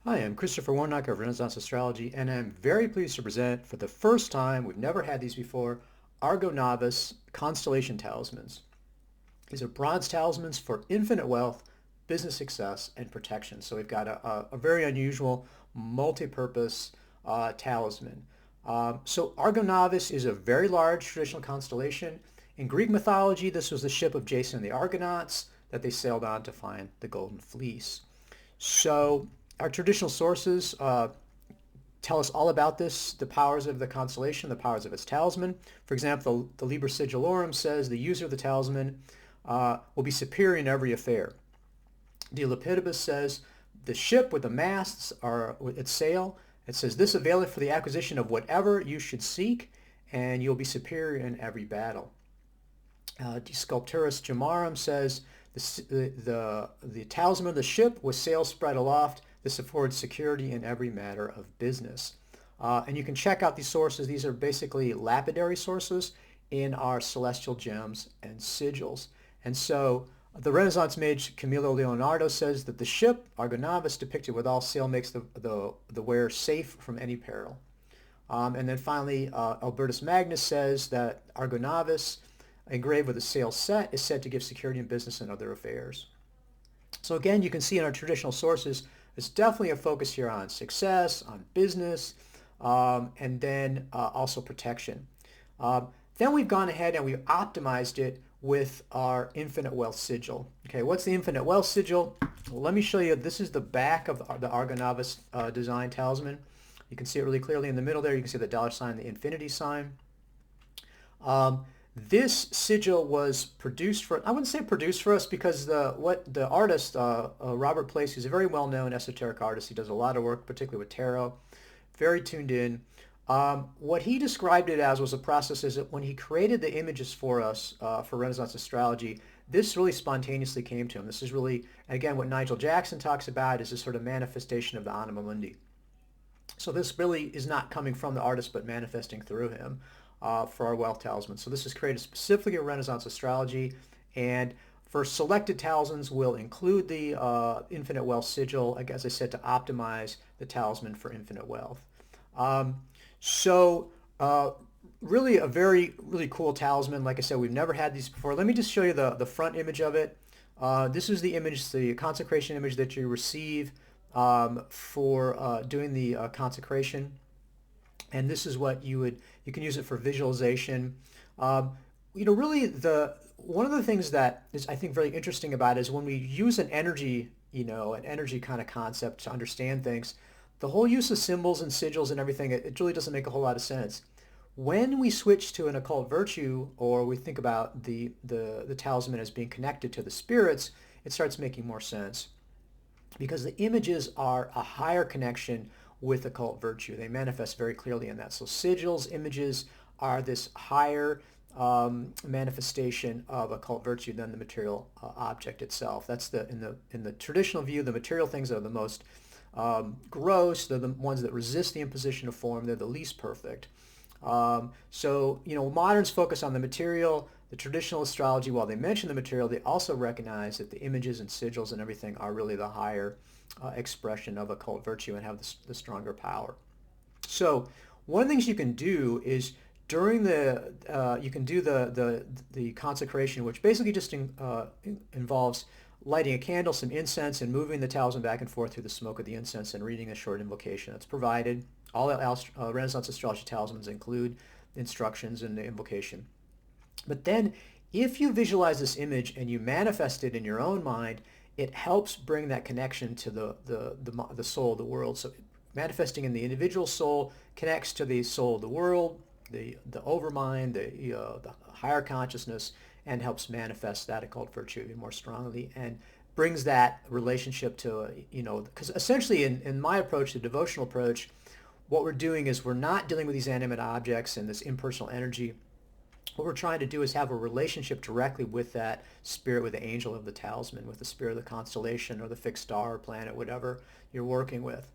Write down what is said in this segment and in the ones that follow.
Hi, I'm Christopher Warnock of Renaissance Astrology, and I'm very pleased to present for the first time, we've never had these before, Argo Navis Constellation Talismans. These are bronze talismans for infinite wealth, business success, and protection. So we've got a very unusual multi-purpose talisman. So Argo Navis is a very large traditional constellation. In Greek mythology, this was the ship of Jason and the Argonauts that they sailed on to find the Golden Fleece. So our traditional sources tell us all about this, the powers of the constellation, the powers of its talisman. For example, the Liber Sigilorum says the user of the talisman will be superior in every affair. De Lepidibus says the ship with the masts are its sail. It says this availeth for the acquisition of whatever you should seek, and you'll be superior in every battle. De Sculpturis Gemarum says the talisman of the ship with sails spread aloft. This affords security in every matter of business. And you can check out these sources. These are basically lapidary sources in our celestial gems and sigils. And so the Renaissance mage Camillo Leonardo says that the ship, Argo Navis, depicted with all sail makes the wearer safe from any peril. And then finally, Albertus Magnus says that Argo Navis, engraved with a sail set, is said to give security in business and other affairs. So again, you can see in our traditional sources, there's definitely a focus here on success, on business, and then also protection. Then we've gone ahead and we've optimized it with our Infinite Wealth Sigil. Okay, what's the Infinite Wealth Sigil? Well, let me show you. This is the back of the Argo Navis design talisman. You can see it really clearly in the middle there. You can see the dollar sign, the infinity sign. This sigil was produced for, I wouldn't say produced for us because the artist, Robert Place, who's a very well-known esoteric artist. He does a lot of work, particularly with tarot, very tuned in. What he described it as was a process is that when he created the images for us for Renaissance astrology, this really spontaneously came to him. This is really, again, what Nigel Jackson talks about is this sort of manifestation of the anima mundi. So this really is not coming from the artist, but manifesting through him for our wealth talisman. So this is created specifically in Renaissance astrology, and for selected talismans, we'll include the infinite wealth sigil, as I said, to optimize the talisman for infinite wealth. So really a really cool talisman. Like I said, we've never had these before. Let me just show you the front image of it. This is the image, the consecration image that you receive for doing the consecration. And this is what you can use it for visualization. Really one of the things that is, I think, very interesting about it is when we use an energy, an energy kind of concept to understand things, the whole use of symbols and sigils and everything, it really doesn't make a whole lot of sense. When we switch to an occult virtue, or we think about the talisman as being connected to the spirits, it starts making more sense, because the images are a higher connection with occult virtue. They manifest very clearly in that. So sigils, images, are this higher manifestation of occult virtue than the material object itself. That's in the traditional view, the material things are the most gross. They're the ones that resist the imposition of form. They're the least perfect. So moderns focus on the material. The traditional astrology, while they mention the material, they also recognize that the images and sigils and everything are really the higher expression of occult virtue and have the stronger power. So one of the things you can do is during you can do the consecration, which basically just involves lighting a candle, some incense, and moving the talisman back and forth through the smoke of the incense and reading a short invocation that's provided. All Renaissance astrology talismans include instructions and the invocation. But then if you visualize this image and you manifest it in your own mind, it helps bring that connection to the soul of the world. So manifesting in the individual soul connects to the soul of the world, the overmind, the higher consciousness, and helps manifest that occult virtue even more strongly, and brings that relationship to, because essentially in my approach, the devotional approach, what we're doing is we're not dealing with these animate objects and this impersonal energy. What we're trying to do is have a relationship directly with that spirit, with the angel of the talisman, with the spirit of the constellation or the fixed star or planet, whatever you're working with.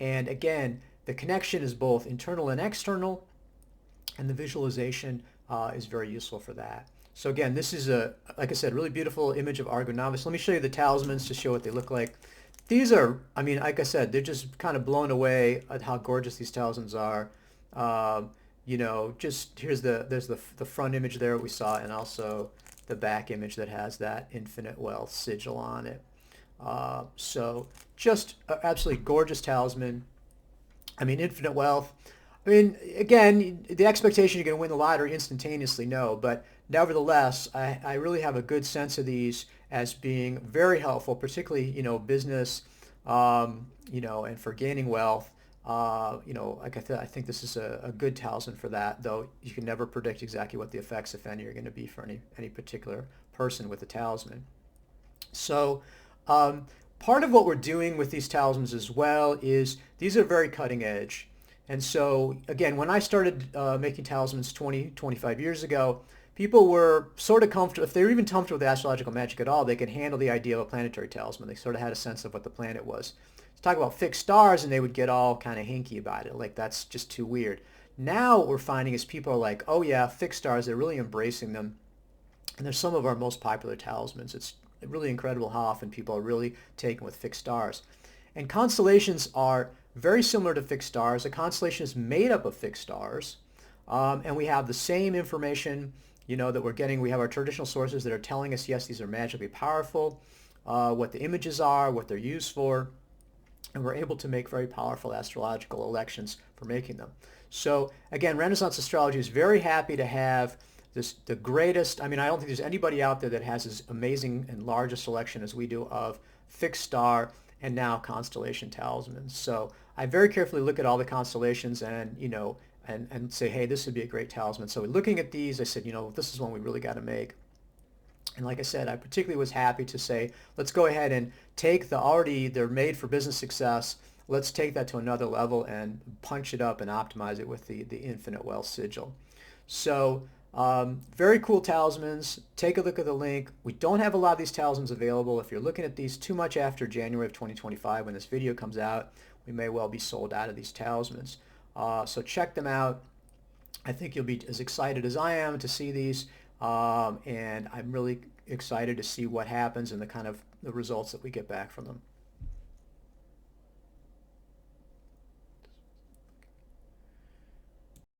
And again, the connection is both internal and external, and the visualization is very useful for that. So again, this is like I said, really beautiful image of Argo Navis. Let me show you the talismans to show what they look like. These are, I mean, like I said, they're just kind of blown away at how gorgeous these talismans are. Um, just here's there's the front image there we saw, and also the back image that has that infinite wealth sigil on it. So just absolutely gorgeous talisman. I mean, infinite wealth. I mean, again, the expectation you're going to win the lottery instantaneously, no. But nevertheless, I really have a good sense of these as being very helpful, particularly, business, and for gaining wealth. Like I think this is a good talisman for that, though you can never predict exactly what the effects, if any, are going to be for any particular person with a talisman. So part of what we're doing with these talismans as well is these are very cutting edge. And so again, when I started making talismans 20, 25 years ago, people were sort of comfortable, if they were even comfortable with astrological magic at all, they could handle the idea of a planetary talisman. They sort of had a sense of what the planet was. To talk about fixed stars, and they would get all kind of hinky about it, like that's just too weird. Now what we're finding is people are like, oh yeah, fixed stars, they're really embracing them. And they're some of our most popular talismans. It's really incredible how often people are really taken with fixed stars. And constellations are very similar to fixed stars. A constellation is made up of fixed stars. And we have the same information, that we're getting. We have our traditional sources that are telling us, yes, these are magically powerful, what the images are, what they're used for. And we're able to make very powerful astrological elections for making them. So again, Renaissance astrology is very happy to have the greatest. I mean, I don't think there's anybody out there that has as amazing and large a selection as we do of fixed star and now constellation talismans. So I very carefully look at all the constellations and, and say, hey, this would be a great talisman. So looking at these, I said, this is one we really got to make. And like I said, I particularly was happy to say, let's go ahead and take they're made for business success. Let's take that to another level and punch it up and optimize it with the infinite wealth sigil. So very cool talismans. Take a look at the link. We don't have a lot of these talismans available. If you're looking at these too much after January of 2025, when this video comes out, we may well be sold out of these talismans. So check them out. I think you'll be as excited as I am to see these. And I'm really excited to see what happens and the kind of the results that we get back from them.